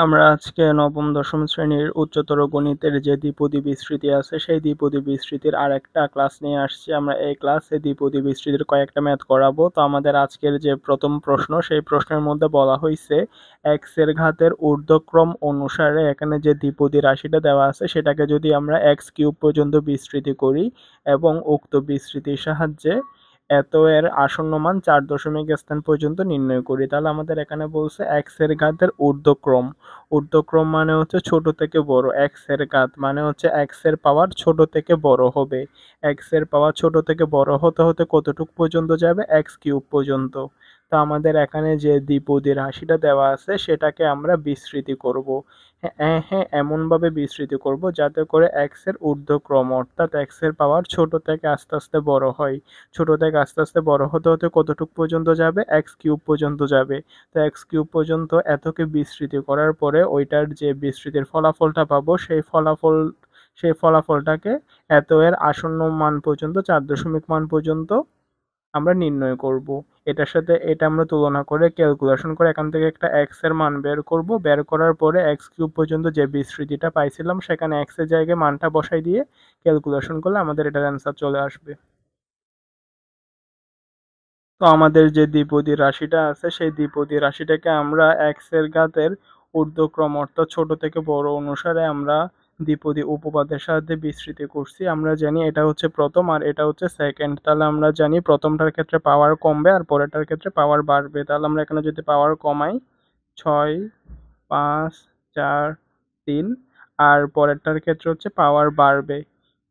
আমরা আজকে নবম দশম শ্রেণীর উচ্চতর গণিতের যে দ্বিপদী বিস্তৃতি আছে সেই দ্বিপদী বিস্তৃতির আরেকটা ক্লাস নিয়ে আসছি। আমরা এই ক্লাসে দ্বিপদী বিস্তৃতির কয়েকটা ম্যাথ করাবো। তো আমাদের আজকের যে প্রথম প্রশ্ন, সেই প্রশ্নের মধ্যে বলা হয়েছে এক্স এর ঘাতের ঊর্ধ্বক্রম অনুসারে এখানে যে দ্বিপদী রাশিটা দেওয়া আছে সেটাকে যদি আমরা এক্স কিউব পর্যন্ত বিস্তৃতি করি এবং উক্ত বিস্তৃতির সাহায্যে এত এর আসন্ন মান 4 দশমিক স্থান পর্যন্ত নির্ণয় করি, তাহলে আমাদের এখানে বলছে এক্স এর ঘাতের ঊর্ধ্বক্রম। ঊর্ধ্বক্রম মানে হচ্ছে ছোট থেকে বড়, এক্স এর ঘাত মানে হচ্ছে এক্স এর পাওয়ার ছোট থেকে বড় হবে। এক্স এর পাওয়ার ছোট থেকে বড় হতে হতে কতটুক পর্যন্ত যাবে? এক্স কিউব পর্যন্ত। তো আমাদের এখানে যে দ্বিপদী রাশিটা দেওয়া আছে সেটাকে আমরা বিস্তৃতি করব। হ্যাঁ, এমনভাবে বিস্তৃতি করব যাতে করে এক্স এর ঊর্ধ্বক্রম অর্থাৎ এক্স এর পাওয়ার ছোট থেকে আস্তে আস্তে বড় হয়। ছোট থেকে আস্তে আস্তে বড় হতে হতে কতটুক পর্যন্ত যাবে? এক্স কিউব পর্যন্ত যাবে। তো এক্স কিউব পর্যন্ত এতকে বিস্তৃতি করার পরে ওইটার যে বিস্তৃতির ফলাফলটা পাবো সেই ফলাফলটাকে এত এর আসন্ন মান পর্যন্ত 4 দশমিক মান পর্যন্ত আমরা নির্ণয় করব। এটার সাথে এটা আমরা তুলনা করে ক্যালকুলেশন করে এখান থেকে একটা এক্স এর মান বের করব। বের করার পরে এক্স কিউব পর্যন্ত যে বিস্তৃতিটা পাইছিলাম সেখানে এক্স এর জায়গায় মানটা বসাই দিয়ে ক্যালকুলেশন করলে আমাদের এটার অ্যান্সার চলে আসবে। তো আমাদের যে দ্বিপদী রাশিটা আছে সেই দ্বিপদী রাশিটাকে আমরা এক্স এর ঘাতের ঊর্ধ্বক্রম অর্থাৎ ছোট থেকে বড় অনুসারে আমরা দ্বিপদী উপপাদ্যের সাহায্যে বিস্তৃতি করছি। আমরা জানি এটা হচ্ছে প্রথম আর এটা হচ্ছে সেকেন্ড, তাহলে আমরা জানি প্রথমটার ক্ষেত্রে পাওয়ার কমবে আর পরেরটার ক্ষেত্রে পাওয়ার বাড়বে। তাহলে আমরা এখানে যদি পাওয়ার কমাই 6, 5, 4, 3, আর পরেরটার ক্ষেত্রে হচ্ছে পাওয়ার বাড়বে।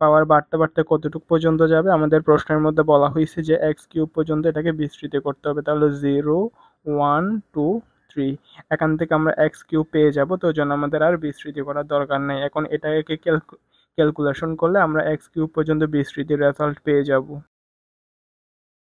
পাওয়ার বাড়তে বাড়তে কতটুকু পর্যন্ত যাবে? আমাদের প্রশ্নের মধ্যে বলা হয়েছে যে এক্স কিউব পর্যন্ত এটাকে বিস্তৃত করতে হবে। তাহলে 0, 1, 2, 3, এখান থেকে আমরা এক্স কিউব পেয়ে যাব। তো ওই জন্য আমাদের আর বিস্তৃতি করার দরকার নেই। এখন এটাকে ক্যালকুলেশন করলে আমরা এক্স কিউব পর্যন্ত বিস্তৃতির রেজাল্ট পেয়ে যাব।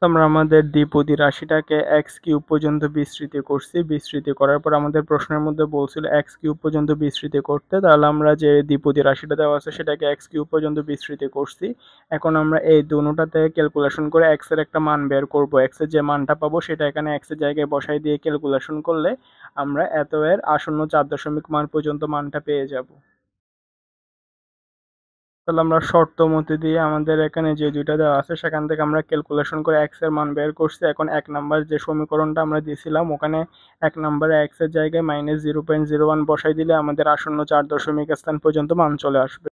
তো আমরা আমাদের দ্বিপদী রাশিটাকে এক্স কিউব পর্যন্ত বিস্তৃতি করছি। বিস্তৃতি করার পর আমাদের প্রশ্নের মধ্যে বলছিল এক্স কিউব পর্যন্ত বিস্তৃতি করতে, তাহলে আমরা যে দ্বিপদী রাশিটা দেওয়া আছে সেটাকে এক্স কিউব পর্যন্ত বিস্তৃতি করছি। এখন আমরা এই দুটোটাতে ক্যালকুলেশন করে এক্স এর একটা মান বের করব। এক্স এর যে মানটা পাবো সেটা এখানে এক্স এর জায়গায় বসাই দিয়ে ক্যালকুলেশন করলে আমরা এত এর আসন্ন 4 দশমিক মান পর্যন্ত মানটা পেয়ে যাব। তাহলে আমরা শর্ত মতে দিয়ে আমাদের এখানে যে দুইটা দেওয়া আছে সেখান থেকে আমরা ক্যালকুলেশন করে এক্স এর মান বের করছি। এখন এক নাম্বার যে সমীকরণটা আমরা দিয়েছিলাম ওখানে এক নাম্বারে এক্স এর জায়গায় -0.01 বসাই দিলে আমাদের আসন্ন 4 দশমিক স্থান পর্যন্ত মান চলে আসবে।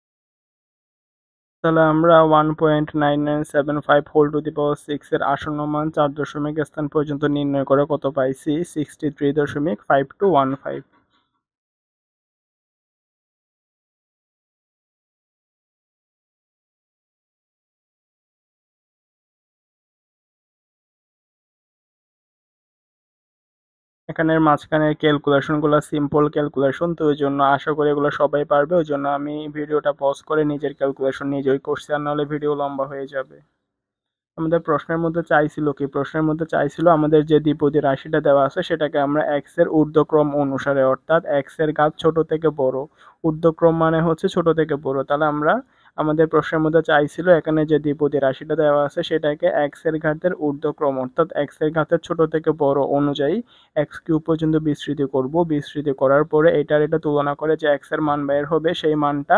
তাহলে আমরা 1.9975 হোল টু দি পাওয়ার 6 এর আসন্ন মান 4 দশমিক স্থান পর্যন্ত নির্ণয় করে কত পাইছি? 63.5215। এখানের মাঝখানের ক্যালকুলেশনগুলো সিম্পল ক্যালকুলেশন, তো ওই জন্য আশা করি এগুলো সবাই পারবে। ওই জন্য আমি ভিডিওটা পজ করে নিজের ক্যালকুলেশন নিজেই করছি, আর নাহলে ভিডিও লম্বা হয়ে যাবে। আমাদের প্রশ্নের মধ্যে চাইছিল কি? প্রশ্নের মধ্যে চাইছিল আমাদের যে দ্বিপদী রাশিটা দেওয়া আছে সেটাকে আমরা এক্স এর ঊর্ধ্বক্রম অনুসারে অর্থাৎ এক্স এর ঘাত ছোট থেকে বড়, ঊর্ধ্বক্রম মানে হচ্ছে ছোট থেকে বড়, তাহলে আমরা আমাদের প্রশ্নের মধ্যে চাইছিল এখানে যে দ্বিপদী রাশিটা দেওয়া আছে সেটাকে এক্স এর ঘাতের ঊর্ধ্বক্রম অর্থাৎ এক্স এর ঘাতের ছোট থেকে বড় অনুযায়ী এক্স কিউব পর্যন্ত বিস্তৃতি করব। বিস্তৃতি করার পরে এটা তুলনা করে যে এক্স এর মান বের হবে সেই মানটা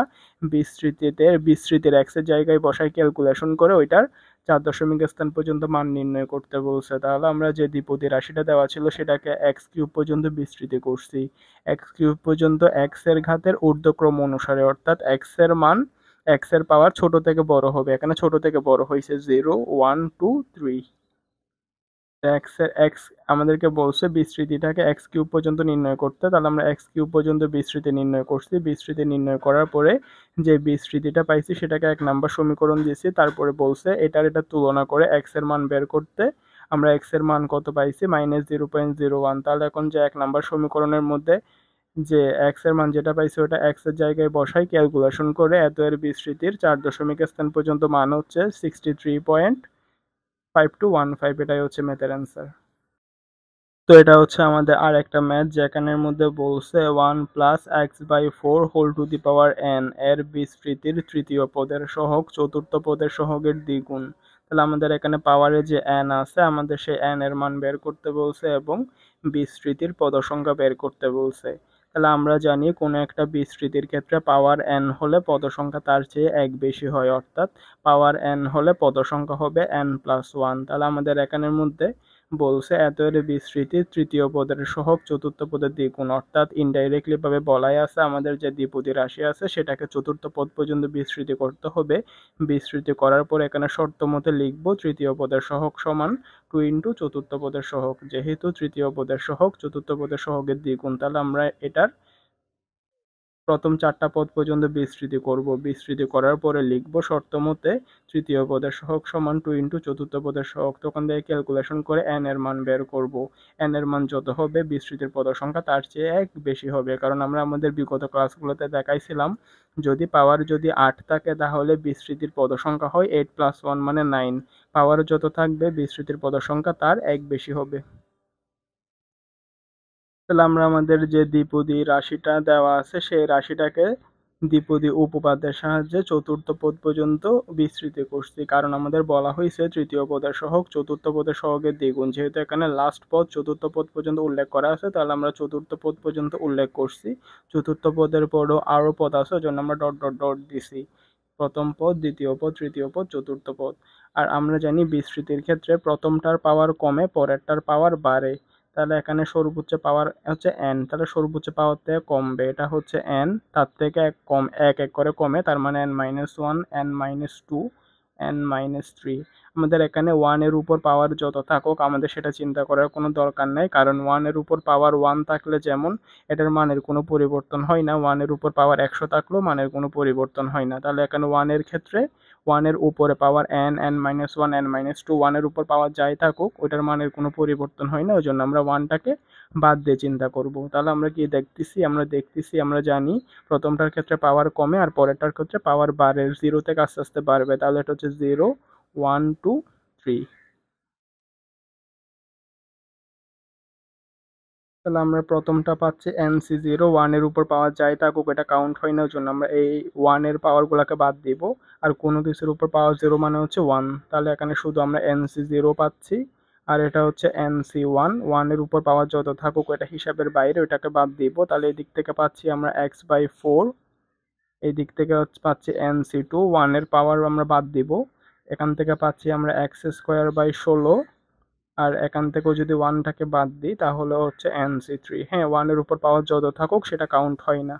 বিস্তৃতির এক্স এর জায়গায় বসায় ক্যালকুলেশন করে ওইটার 4 দশমিক স্থান পর্যন্ত মান নির্ণয় করতে বলছে। তাহলে আমরা যে দ্বিপদী রাশিটা দেওয়া ছিল সেটাকে এক্স কিউব পর্যন্ত বিস্তৃতি করছি। এক্স কিউব পর্যন্ত এক্স এর ঘাতের ঊর্ধ্বক্রম অনুসারে অর্থাৎ এক্স এর মান এক্স এর পাওয়ার ছোট থেকে বড় হবে। এখানে ছোট থেকে বড় হয়েছে 0, 1, 2, 3। এক্স আমাদেরকে বলছে বিস্তৃতিটাকে এক্স কিউব পর্যন্ত নির্ণয় করতে, তাহলে আমরা এক্স কিউব পর্যন্ত বিস্তৃতি নির্ণয় করছি। বিস্তৃতি নির্ণয় করার পরে যে বিস্তৃতিটা পাইছি সেটাকে এক নাম্বার সমীকরণ দিয়েছি। তারপরে বলছে এটা তুলনা করে এক্স এর মান বের করতে। আমরা এক্স এর মান কত পাইছি? -0.01। তাহলে এখন যে এক নাম্বার সমীকরণের মধ্যে যে এক্স এর মান যেটা পাইছি ওটা এক্স এর জায়গায় বসাই ক্যালকুলেশন করে এত এর বিস্তৃতির 4 দশমিক স্থান পর্যন্ত মান হচ্ছে 63.5215। এটাই হচ্ছে ম্যাথের অ্যান্সার। তো এটা হচ্ছে আমাদের আর একটা ম্যাথ যেখানের মধ্যে বলছে 1 + x/4 whole to the power n এর বিস্তৃতির তৃতীয় পদের সহগ চতুর্থ পদের সহগের দ্বিগুণ। তাহলে আমাদের এখানে পাওয়ারে যে n আছে আমাদের সেই n এর মান বের করতে বলছে এবং বিস্তৃতির পদ সংখ্যা বের করতে বলছে। তাহলে আমরা জানি কোনো একটা বিস্তৃতির ক্ষেত্রে পাওয়ার n হলে পদ সংখ্যা তার চেয়ে এক বেশি হয়, অর্থাৎ পাওয়ার n হলে পদ সংখ্যা হবে n+1। তাহলে আমাদের এখানের মধ্যে বলছে এত এর বিস্তৃতি তৃতীয় পদের সহগ চতুর্থ পদের দ্বিগুণ, অর্থাৎ ইনডাইরেক্টলি ভাবে বলাই আছে আমাদের যে দ্বিপদী রাশি আছে সেটাকে চতুর্থ পদ পর্যন্ত বিস্তৃতি করতে হবে। বিস্তৃতি করার পর এখানে শর্ত মতে লিখব তৃতীয় পদের সহগ সমান 2 ইন্টু চতুর্থ পদের সহগ, যেহেতু তৃতীয় পদের সহগ চতুর্থ পদের সহগের দ্বিগুণ, তাহলে আমরা এটার প্রথম চারটা পদ পর্যন্ত বিস্তৃতি করব। বিস্তৃতি করার পরে লিখব শর্ত মতে তৃতীয় পদের সহগ সমান 2 ইন্টু চতুর্থ পদের সহগ, তখন থেকে ক্যালকুলেশন করে n এর মান বের করব। n এর মান যত হবে বিস্তৃতির পদ সংখ্যা তার চেয়ে এক বেশি হবে, কারণ আমরা আমাদের বিগত ক্লাসগুলোতে দেখাইছিলাম যদি পাওয়ার যদি 8 থাকে তাহলে বিস্তৃতির পদ সংখ্যা হয় 8+1 মানে 9। পাওয়ার যত থাকবে বিস্তৃতির পদ সংখ্যা তার এক বেশি হবে। তাহলে আমরা আমাদের যে দ্বিপদী রাশিটা দেওয়া আছে সেই রাশিটাকে দ্বিপদী উপপাদ্যের সাহায্যে চতুর্থ পদ পর্যন্ত বিস্তৃতি করছি, কারণ আমাদের বলা হয়েছে তৃতীয় পদের সহগ চতুর্থ পদের সহগের দ্বিগুণ, যেহেতু এখানে লাস্ট পদ চতুর্থ পদ পর্যন্ত উল্লেখ করা আছে তাহলে আমরা চতুর্থ পদ পর্যন্ত উল্লেখ করছি। চতুর্থ পদের পরও আরও পদ আছে ওই জন্য আমরা ডট ডট ডট দিছি, প্রথম পদ দ্বিতীয় পদ তৃতীয় পদ চতুর্থ পদ। আর আমরা জানি বিস্তৃতির ক্ষেত্রে প্রথমটার পাওয়ার কমে পরেরটার পাওয়ার বাড়ে, তাহলে এখানে সর্বোচ্চ পাওয়ার হচ্ছে n, তাহলে সর্বোচ্চ পাওয়ার থেকে কমবে, এটা হচ্ছে n, তার থেকে এক কম এক এক করে কমে, তার মানে n-1 n-2 n-3। আমাদের এখানে 1 এর উপর পাওয়ার যত থাকুক আমাদের সেটা চিন্তা করার কোনো দরকার নেই, কারণ 1 এর উপর পাওয়ার 1 থাকলে যেমন এটার মানের কোনো পরিবর্তন হয় না, 1 এর উপর পাওয়ার 100 থাকলেও মানের কোনো পরিবর্তন হয় না। তাহলে এখানে 1 এর ক্ষেত্রে 1 এর উপরে পাওয়ার n n-1 n-2 1 এর উপর পাওয়ার যাই থাকুক ওটার মানের কোনো পরিবর্তন হয় না, ওই জন্য আমরা 1টাকে বাদ দিয়ে চিন্তা করব। তাহলে আমরা কি দেখতেছি, আমরা জানি প্রথমটার ক্ষেত্রে পাওয়ার কমে আর পরেরটার ক্ষেত্রে পাওয়ার বাড়ে, 0 থেকে আস্তে আস্তে বাড়বে, তাহলে এটা হচ্ছে 0 1 2 3। তাহলে আমরা প্রথমটা পাচ্ছি NC0, 1 এর উপর পাওয়ার যাই থাকুক এটা কাউন্ট হয় না, ওই জন্য আমরা এই 1 এর পাওয়ারগুলোকে বাদ দিব, আর কোনো কিছুর উপর পাওয়ার 0 মানে হচ্ছে 1, তাহলে এখানে শুধু আমরা NC0 পাচ্ছি। আর এটা হচ্ছে NC1, 1 এর উপর পাওয়ার যত থাকুক এটা হিসাবের বাইরে ওইটাকে বাদ দিব, তাহলে এই দিক থেকে পাচ্ছি আমরা x/4, এই দিক থেকে পাচ্ছি NC2, 1 এর পাওয়ার আমরা বাদ দিব, এখান থেকে পাচ্ছি আমরা x²/16, আর এখান থেকেও যদি 1টাকে বাদ দিই তাহলে হচ্ছে NC3। হ্যাঁ, 1 এর উপর পাওয়ার যত থাকুক সেটা কাউন্ট হয় না,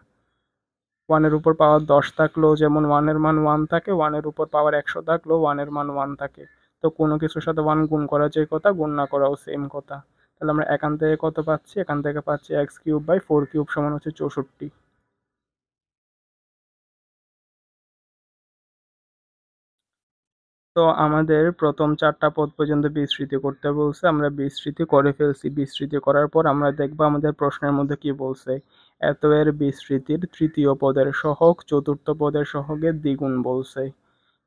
1 এর উপর পাওয়ার 10 থাকলেও যেমন 1 এর মান 1 থাকে, 1 এর উপর পাওয়ার 100 থাকলেও 1 এর মান 1 থাকে। তো কোনো কিছুর সাথে 1 গুণ করা যে কথা, গুণ না করাও সেম কথা। তাহলে আমরা এখান থেকে কত পাচ্ছি, এখান থেকে পাচ্ছি x³/4³ সমান হচ্ছে 64। তো আমাদের প্রথম চারটা পদ পর্যন্ত বিস্তৃতি করতে বলছে, আমরা বিস্তৃতি করে ফেলছি। বিস্তৃতি করার পর আমরা দেখবো আমাদের প্রশ্নের মধ্যে কি বলছে। এত এর বিস্তৃতির তৃতীয় পদের সহগ চতুর্থ পদের সহগের দ্বিগুণ বলছে।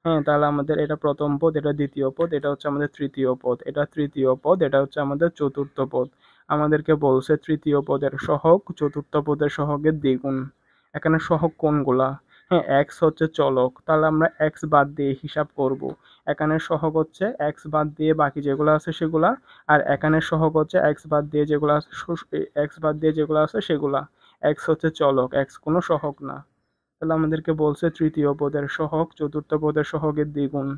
হ্যাঁ, তাহলে আমাদের এটা প্রথম পদ, এটা দ্বিতীয় পদ, এটা হচ্ছে আমাদের তৃতীয় পদ, এটা তৃতীয় পদ, এটা হচ্ছে আমাদের চতুর্থ পদ। আমাদেরকে বলছে তৃতীয় পদের সহগ চতুর্থ পদের সহগের দ্বিগুণ। এখানে সহগ কোনগুলা? হ্যাঁ, এক্স হচ্ছে চলক, তাহলে আমরা এক্স বাদ দিয়ে হিসাব করব। এখানে সহগ হচ্ছে এক্স বাদ দিয়ে বাকি যেগুলো আছে সেগুলা, আর এখানে সহগ হচ্ছে এক্স বাদ দিয়ে যেগুলো আছে সেগুলা। এক্স হচ্ছে চলক, এক্স কোনো সহগ না। তাহলে আমাদেরকে বলছে তৃতীয় পদের সহগ চতুর্থ পদের সহগের দ্বিগুণ,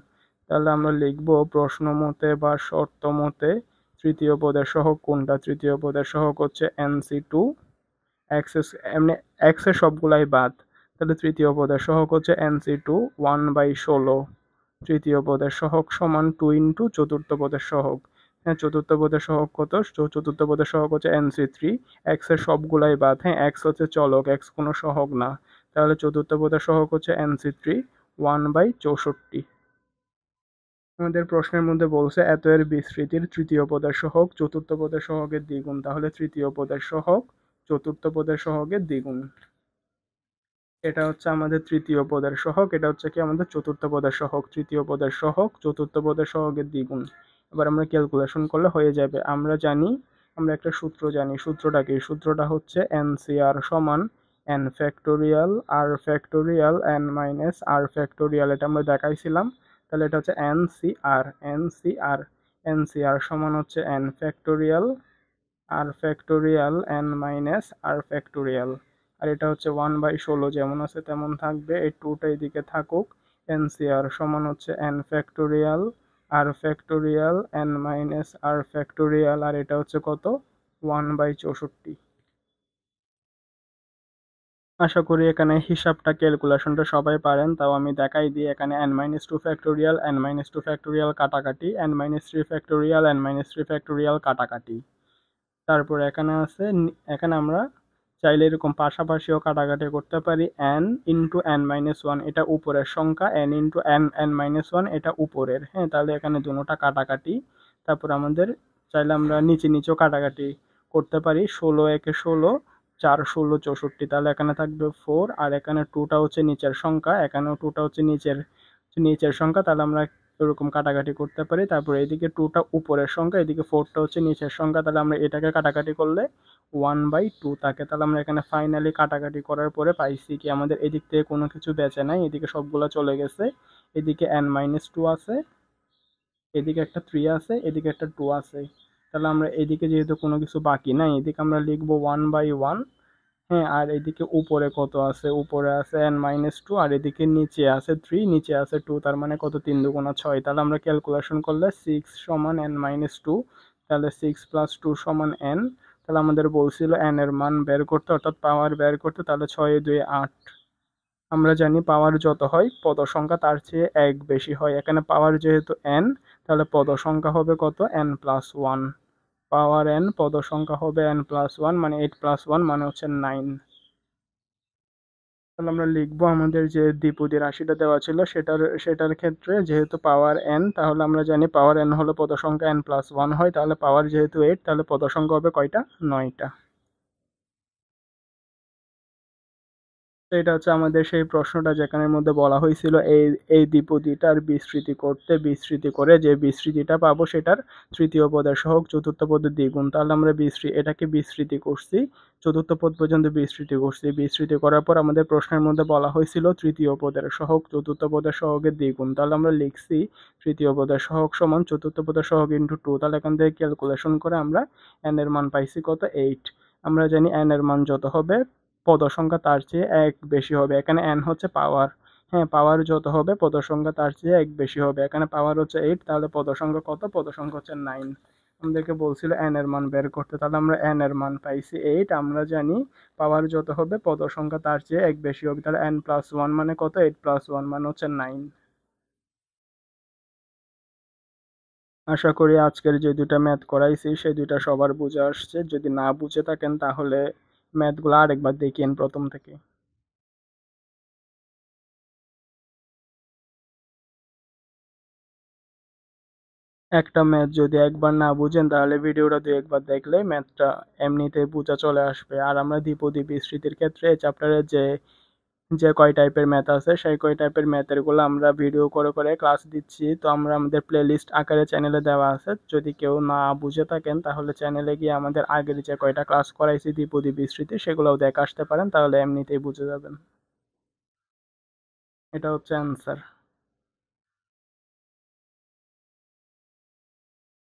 তাহলে আমরা লিখব প্রশ্ন মতে বা শর্ত মতে তৃতীয় পদের সহগ কোনটা। তৃতীয় পদের সহগ হচ্ছে NC2, এক্স এমনি এক্স এর সবগুলাই বাদ, তাহলে তৃতীয় পদের সহগ হচ্ছে NC2 1/16। তৃতীয় পদের সহগ সমান 2 ইন্টু চতুর্থ পদের সহগ। হ্যাঁ, চতুর্থ পদের সহগ কত? চতুর্থ পদের সহগ হচ্ছে NC3, এক্স এর সবগুলাই বাদ। হ্যাঁ, এক্স হচ্ছে চলক, এক্স কোনো সহগ না, তাহলে চতুর্থ পদের সহগ হচ্ছে NC3 1/64। আমাদের প্রশ্নের মধ্যে বলছে এত এর বিস্তৃতির তৃতীয় পদের সহগ চতুর্থ পদের সহগের দ্বিগুণ, তাহলে তৃতীয় পদের সহগ চতুর্থ পদের সহগের দ্বিগুণ। এটা হচ্ছে আমাদের তৃতীয় পদের সহগ, এটা হচ্ছে কি আমাদের চতুর্থ পদের সহগ। তৃতীয় পদের সহগ চতুর্থ পদের সহগের দ্বিগুণ। এবার আমরা ক্যালকুলেশন করলে হয়ে যাবে। আমরা জানি, আমরা একটা সূত্র জানি, সূত্রটা কি? সূত্রটা হচ্ছে NCR সমান n factorial r factorial n minus r factorial, এটা আমরা দেখাইছিলাম। তাহলে এটা হচ্ছে NCR, NCR সমান হচ্ছে n factorial r factorial n minus r factorial, আর এটা হচ্ছে 1/16 যেমন আছে তেমন থাকবে, এই 2টা এদিকে থাকুক। এনসিআর সমান হচ্ছে n factorial r factorial n minus r factorial, আর এটা হচ্ছে কত 1/64। আশা করি এখানে হিসাবটা ক্যালকুলেশনটা সবাই পারেন, তাও আমি দেখাই দিই। এখানে n-2 ফ্যাক্টোরিয়াল n-2 ফ্যাক্টোরিয়াল কাটাকাটি, n-3 ফ্যাক্টোরিয়াল n-3 ফ্যাক্টোরিয়াল কাটাকাটি। তারপর এখানে আছে এখানে আমরা চাইলে এরকম পাশাপাশিও কাটাকাটি করতে পারি। n ইন্টু n-1 এটা উপরের সংখ্যা, n ইন্টু n-1 এটা উপরের, হ্যাঁ তাহলে এখানে দুটোটা কাটাকাটি। তারপর আমাদের চাইলে আমরা নিচে নিচেও কাটাকাটি করতে পারি। 16 4 16 64, তাহলে এখানে থাকবে 4, আর এখানে 2টা হচ্ছে নিচের সংখ্যা, এখানেও 2টা হচ্ছে নিচের সংখ্যা, তাহলে আমরা এরকম কাটাকাটি করতে পারি। তারপর এদিকে 2টা উপরের সংখ্যা, এদিকে 4টা হচ্ছে নিচের সংখ্যা, তাহলে আমরা এটাকে কাটাকাটি করলে 1/2 থাকে। তাহলে আমরা এখানে ফাইনালি কাটাকাটি করার পরে পাইছি কি আমাদের এদিক থেকে কোনো কিছু বেঁচে নাই, এদিকে সবগুলো চলে গেছে। এদিকে n-2 আছে, এদিকে একটা 3 আছে, এদিকে একটা 2 আছে, তাহলে আমরা এদিকে যেহেতু কোনো কিছু বাকি নাই, এদিকে আমরা লিখবো 1/1। হ্যাঁ, আর এদিকে উপরে কত আছে, উপরে আছে n-2, আর এদিকে নিচে আছে 3, নিচে আছে 2, তার মানে কত 3 দুগুণা 6। তাহলে আমরা ক্যালকুলেশন করলে 6 সমান n-2, তাহলে 6 প্লাস 2 সমান n। তাহলে আমাদের বলছিল n এর মান বের করতে, অর্থাৎ পাওয়ার বের করতে, তাহলে 6 2 8। আমরা জানি পাওয়ার যত হয় পদ সংখ্যা তার চেয়ে 1 বেশি হয়, এখানে পাওয়ার যেহেতু n, তাহলে পদ সংখ্যা হবে কত n+1। পাওয়ার n পদ সংখ্যা হবে n+1, মানে 8+1 মানে হচ্ছে 9। তাহলে আমরা লিখবো আমাদের যে দ্বিপদী রাশিটা দেওয়া ছিল সেটার ক্ষেত্রে যেহেতু পাওয়ার n, তাহলে আমরা জানি পাওয়ার n হলো পদ সংখ্যা n+1 হয়, তাহলে পাওয়ার যেহেতু 8, তাহলে পদ সংখ্যা হবে কয়টা 9টা। তো এটা হচ্ছে আমাদের সেই প্রশ্নটা যেখানের মধ্যে বলা হয়েছিল এই এই দ্বিপদীটার বিস্তৃতি করে যে বিস্তৃতিটা পাবো সেটার তৃতীয় পদের সহগ চতুর্থ পদের দ্বিগুণ। তাহলে আমরা এটাকে বিস্তৃতি করছি, চতুর্থ পদ পর্যন্ত বিস্তৃতি করছি। বিস্তৃতি করার পর আমাদের প্রশ্নের মধ্যে বলা হয়েছিল তৃতীয় পদের সহগ চতুর্থ পদের সহগের দ্বিগুণ। তাহলে আমরা লিখছি তৃতীয় পদের সহগ সমান চতুর্থ পদের সহগ ইন্টু 2। তাহলে এখান থেকে ক্যালকুলেশন করে আমরা n এর মান পাইছি কত 8। আমরা জানি n এর মান যত হবে পদ সংখ্যা তার চেয়ে 1 বেশি হবে। এখানে n হচ্ছে পাওয়ার, হ্যাঁ পাওয়ার যত হবে পদ সংখ্যা তার চেয়ে 1 বেশি হবে। এখানে পাওয়ার হচ্ছে 8, তাহলে পদ সংখ্যা কত, পদ সংখ্যা হচ্ছে 9। আমাদেরকে বলছিল n এর মান বের করতে, তাহলে আমরা n এর মান পাইছি 8। আমরা জানি পাওয়ার যত হবে পদ সংখ্যা তার চেয়ে 1 বেশি হবে, তাহলে n+1 মানে কত 8+1 মানে হচ্ছে 9। আশা করি আজকের যে দুটা ম্যাথ করাইছি সেই দুটা সবার বুঝে আসছে। যদি না বুঝে থাকেন তাহলে ম্যাথগুলো আরেকবার দেখিয়েন প্রথম থেকে। একটা ম্যাথ যদি একবার না বুঝেন তাহলে ভিডিওটা দুই একবার দেখলে ম্যাথটা এমনিতেই বোঝা চলে আসবে। আর আমরা দ্বিপদী বিস্তৃতির ক্ষেত্রে এই চ্যাপ্টারে যে যে কয় টাইপের ম্যাথ আছে সেই কয় টাইপের ম্যাথের গুলো আমরা ভিডিও করে করে ক্লাস দিচ্ছি। তো আমরা আমাদের প্লেলিস্ট আকারে চ্যানেলে দেওয়া আছে, যদি কেউ না বুঝে থাকেন তাহলে চ্যানেলে গিয়ে আমাদের আগের যে কয়টা ক্লাস করাইছি দ্বিপদী বিস্তৃতি সেগুলোও দেখে আসতে পারেন, তাহলে এমনিতেই বুঝে যাবেন। এটা হচ্ছে অ্যান্সার।